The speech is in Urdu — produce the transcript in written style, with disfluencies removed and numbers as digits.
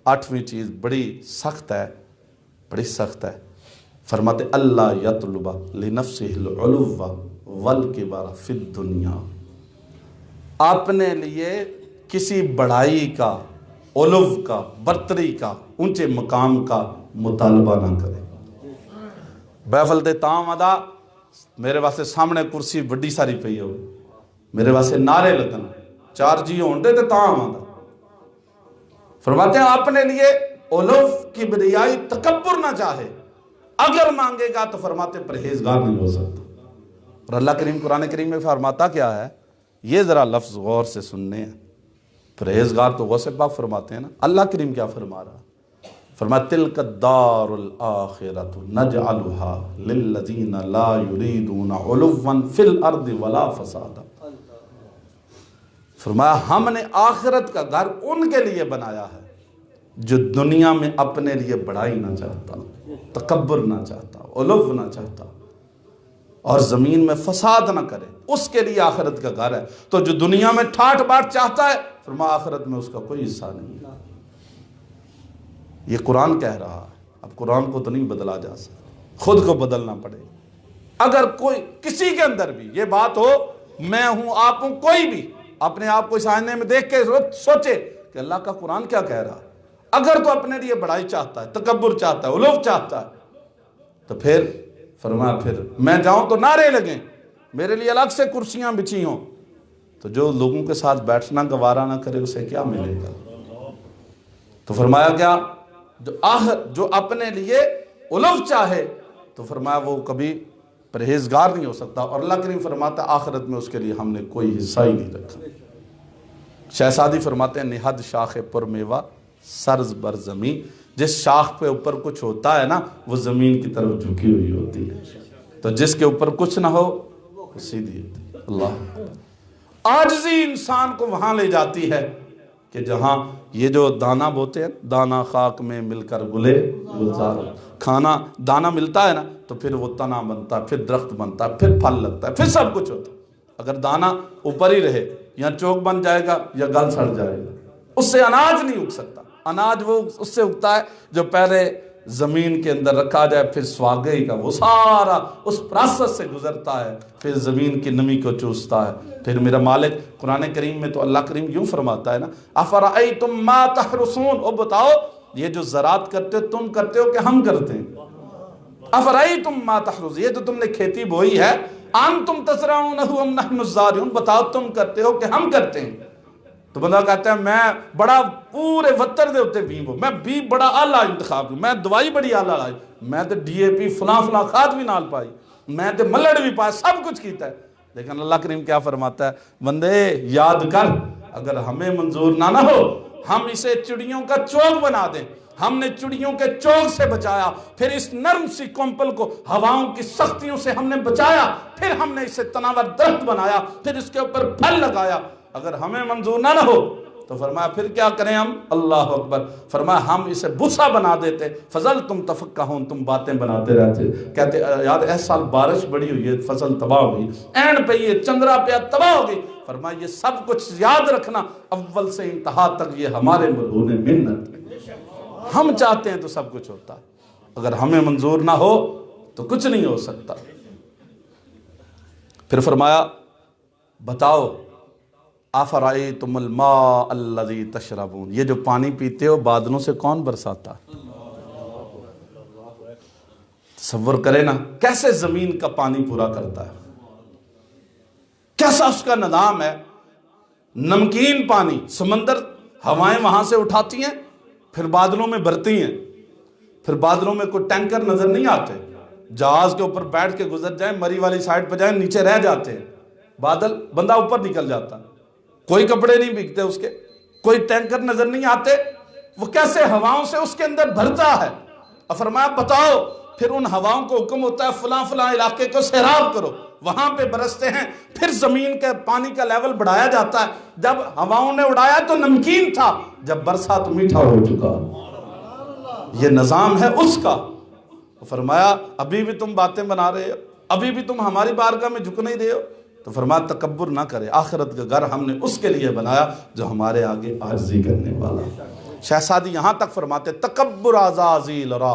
8ویں چیز بڑی سخت ہے، بڑی سخت ہے، فرماتے اللہ یطلب لنفسہ العلو والکبر فی الدنیا، اپنے لیے کسی بڑائی کا، علو کا، برتری کا، اونچے مقام کا مطالبہ نہ کرے۔ بیفل دے تاں ادا میرے واسطے سامنے کرسی بڑی ساری پئی ہو، میرے واسطے نعرے لگن، 4 جی ہون دے تے تاں آمدہ۔ فرماتے ہیں اپنے لیے علو، کبریائی، تکبر نہ چاہے، اگر مانگے گا تو فرماتے پرہیزگار نہیں ہو سکتا۔ اور اللہ کریم قرآن کریم میں فرماتا کیا ہے، یہ ذرا لفظ غور سے سننے ہیں۔ پرہیزگار تو غوث پاک فرماتے ہیں نا، اللہ کریم کیا فرما رہا؟ فرماتے تلک الدار الآخرۃ نجعلها للذین لا یریدون علوا فی الارض ولا فسادا۔ فرمایا ہم نے آخرت کا گھر ان کے لیے بنایا ہے جو دنیا میں اپنے لیے بڑائی نہ چاہتا، تکبر نہ چاہتا، علو نہ چاہتا، اور زمین میں فساد نہ کرے، اس کے لیے آخرت کا گھر ہے۔ تو جو دنیا میں ٹھاٹ باٹ چاہتا ہے، فرمایا آخرت میں اس کا کوئی حصہ نہیں ہے۔ یہ قرآن کہہ رہا ہے، اب قرآن کو تو نہیں بدلا جا سکتا، خود کو بدلنا پڑے گا۔ اگر کوئی کسی کے اندر بھی یہ بات ہو، میں ہوں، آپ ہوں، کوئی بھی اپنے آپ کو اس آئینے میں دیکھ کے سوچے کہ اللہ کا قرآن کیا کہہ رہا ہے، اگر تو اپنے لیے بڑائی چاہتا ہے، تکبر چاہتا ہے، علو چاہتا ہے، تو پھر فرمایا پھر میں جاؤں تو نعرے لگیں، میرے لیے الگ سے کرسیاں بچھی ہوں، تو جو لوگوں کے ساتھ بیٹھنا گوارا نہ کرے اسے کیا ملے گا؟ تو فرمایا کیا، جو اپنے لیے علو چاہے تو فرمایا وہ کبھی پرہیزگار نہیں ہو سکتا۔ اور اللہ کریم فرماتا ہے آخرت میں اس کے لیے ہم نے کوئی حصہ ہی نہیں رکھا۔ شہزادی فرماتے ہیں نہد شاخ پر میوہ سرز بر زمین، جس شاخ پہ اوپر کچھ ہوتا ہے نا وہ زمین کی طرف جھکی ہوئی ہوتی ہے، تو جس کے اوپر کچھ نہ ہو وہ سیدھی ہوتی ہے۔ اللہ عاجزی انسان کو وہاں لے جاتی ہے کہ جہاں یہ جو دانا بوتے ہیں، دانا خاک میں مل کر گلے گلزار، کھانا دانا ملتا ہے نا تو پھر وہ تنا بنتا ہے، پھر درخت بنتا ہے، پھر پھل لگتا ہے، پھر سب کچھ ہوتا ہے۔ اگر دانا اوپر ہی رہے یا چوک بن جائے گا یا گل سڑ جائے گا، اس سے اناج نہیں اگ سکتا۔ اناج وہ اس سے اگتا ہے جو پہلے زمین کے اندر رکھا جائے، پھر سواگئی کا وہ سارا اس پروسیس سے گزرتا ہے، پھر زمین کی نمی کو چوستا ہے۔ پھر میرا مالک قرآن کریم میں تو اللہ کریم یوں فرماتا ہے نا، افرأیتم ما تحرثون، او بتاؤ یہ جو زراعت کرتے ہو تم کرتے ہو کہ ہم کرتے ہیں؟ افرأیتم ما تحرثون، یہ جو تم نے کھیتی بوئی ہے، انتم تزرعونہ ام نحن الزارعون، بتاؤ تم کرتے ہو کہ ہم کرتے ہیں؟ تو بندہ کہتا ہے میں بڑا پورے وطر دے ہوتے بیم ہوں، میں بی بڑا اعلیٰ انتخاب ہوں، میں دوائی بڑی اعلیٰ لائی، میں تے ڈی اے پی فلاں کھاد بھی نال پائی، میں تے ملڑ بھی پایا، سب کچھ کیتا ہے۔ لیکن اللہ کریم کیا فرماتا ہے، بندے یاد کر اگر ہمیں منظور نہ ہو، ہم اسے چڑیوں کا چوک بنا دیں، ہم نے چڑیوں کے چوک سے بچایا، پھر اس نرم سی کمپل کو ہواؤں کی سختیوں سے ہم نے بچایا، پھر ہم نے اسے تناور درخت بنایا، پھر اس کے اوپر پھل لگایا، اگر ہمیں منظور نہ ہو تو فرمایا پھر کیا کریں ہم؟ اللہ اکبر، فرمایا ہم اسے بھوسا بنا دیتے، فضل تم تفقہون، تم باتیں بناتے رہتے، کہتے یار اس سال بارش بڑی ہوئی ہے فصل تباہ ہوئی، اینڈ پہ یہ چندرا پہ تباہ ہو گئی۔ فرمایا یہ سب کچھ یاد رکھنا اول سے انتہا تک یہ ہمارے مرہون منت ہے، ہم چاہتے ہیں تو سب کچھ ہوتا ہے، اگر ہمیں منظور نہ ہو تو کچھ نہیں ہو سکتا۔ پھر فرمایا بتاؤ افرأیتم الماء الذی تشربون، یہ جو پانی پیتے ہو بادلوں سے کون برساتا؟ تصور کرے نا کیسے زمین کا پانی پورا کرتا ہے، کیسا اس کا نظام ہے۔ نمکین پانی سمندر ہوائیں وہاں سے اٹھاتی ہیں، پھر بادلوں میں بھرتی ہیں، پھر بادلوں میں کوئی ٹینکر نظر نہیں آتے، جہاز کے اوپر بیٹھ کے گزر جائیں، مری والی سائٹ پہ جائیں، نیچے رہ جاتے ہیں بادل، بندہ اوپر نکل جاتا، کوئی کپڑے نہیں بکتے اس کے، کوئی ٹینکر نظر نہیں آتے، وہ کیسے ہواؤں سے اس کے اندر بھرتا ہے۔ اور فرمایا بتاؤ پھر ان ہواؤں کو حکم ہوتا ہے فلاں فلاں علاقے کو سیراب کرو، وہاں پہ برستے ہیں، پھر زمین کے پانی کا لیول بڑھایا جاتا ہے، جب ہواؤں نے اڑایا تو نمکین تھا، جب برسا تو میٹھا ہو چکا۔ یہ نظام ہے اس کا۔ فرمایا ابھی بھی تم باتیں بنا رہے ہو، ابھی بھی تم ہماری بارگاہ میں جھک نہیں رہے ہو؟ تو فرمایا تکبر نہ کرے، آخرت کا گھر ہم نے اس کے لیے بنایا جو ہمارے آگے عاجزی کرنے والا۔ شہزادی یہاں تک فرماتے تکبر عزازیل را